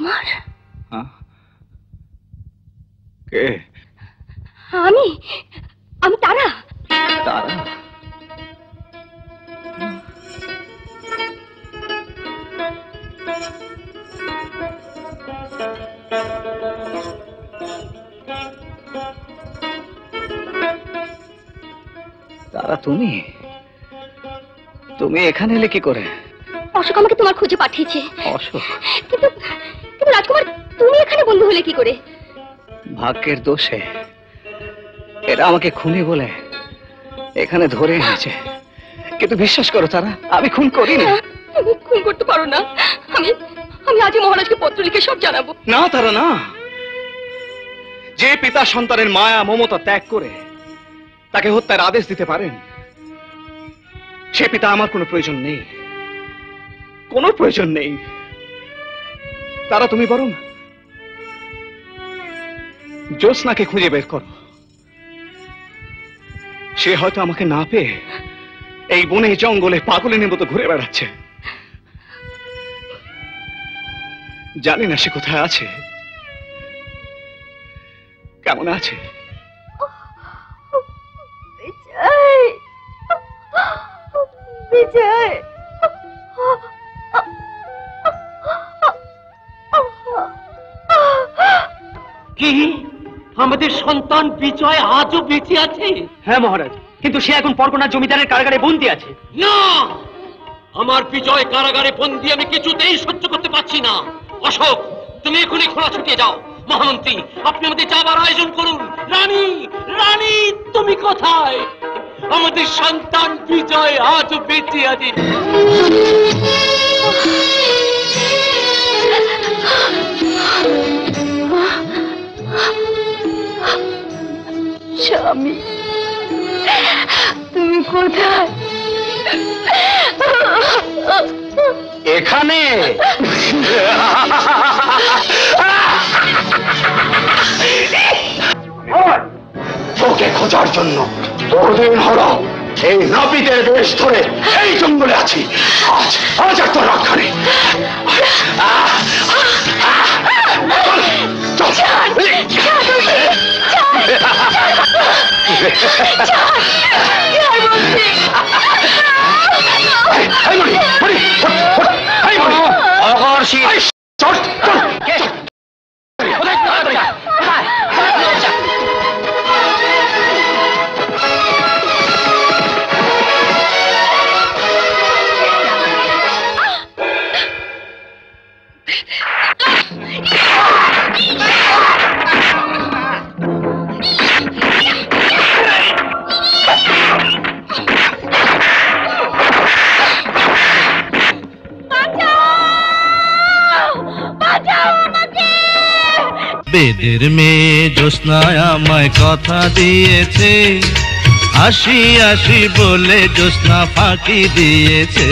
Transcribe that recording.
রাজকুমার? কে? আমি তারা। তারা? তারা তুমি এখানে এলে কি করে? অশোক আমাকে তোমার খোঁজে পাঠিয়েছে। অশোক? কিন্তু রাজকুমার তুমি এখানে বন্ধু হলে কি করে? ভাগ্যের দোষে এরা আমাকে খুনি বলে এখানে ধরে এনেছে। কিন্তু বিশ্বাস করো তারা, আমি খুন করিনি। তুমি খুন করতে পারো না। আমি আজই মহারাজকে পত্র লিখে সব জানাবো। না তারা না। যে পিতা সন্তানের মায়া মমতা ত্যাগ করে তাকে হত্যার আদেশ দিতে পারেন, সে পিতা আমার কোনো প্রয়োজন নেই, কোনো প্রয়োজন নেই। তারা তুমি বরং জ্যোৎস্নাকে খুঁজে বের করো। সে হয়তো আমাকে না পেয়ে এই বনে জঙ্গলে পাগলের মতো ঘুরে বেড়াচ্ছে। জানি না সে কোথায় আছে, কেমন আছে। বিজয়, কি আমাদের সন্তান বিজয় আজও বেঁচে আছে? হ্যাঁ মহারাজ, কিন্তু সে এখন পরগনা জমিদারের কারাগারে বন্দী আছে। না, আমার বিজয় কারাগারে বন্দী আমি কিছুতেই সহ্য করতে পারছি না। অশোক, তুমি এখনই খোলা ছুটিয়ে যাও। মহামন্ত্রী, আপনি আমাদের যাবার আয়োজন করুন। রানী, রানী তুমি কোথায়? আমাদের সন্তান বিজয় আজও বেঁচে আছে। স্বামী, তুমি কোথায়? এখানে। তোকে খোঁজার জন্য বহুদিন হলো এই নাপিতের বেশ ধরে এই জঙ্গলে আছি। আজ আর তোর রক্ষা নেই। বেদের মেয়ে জ্যোৎস্না আমায় কথা দিয়েছে, হাসি হাসি বলে জ্যোৎস্না ফাঁকি দিয়েছে।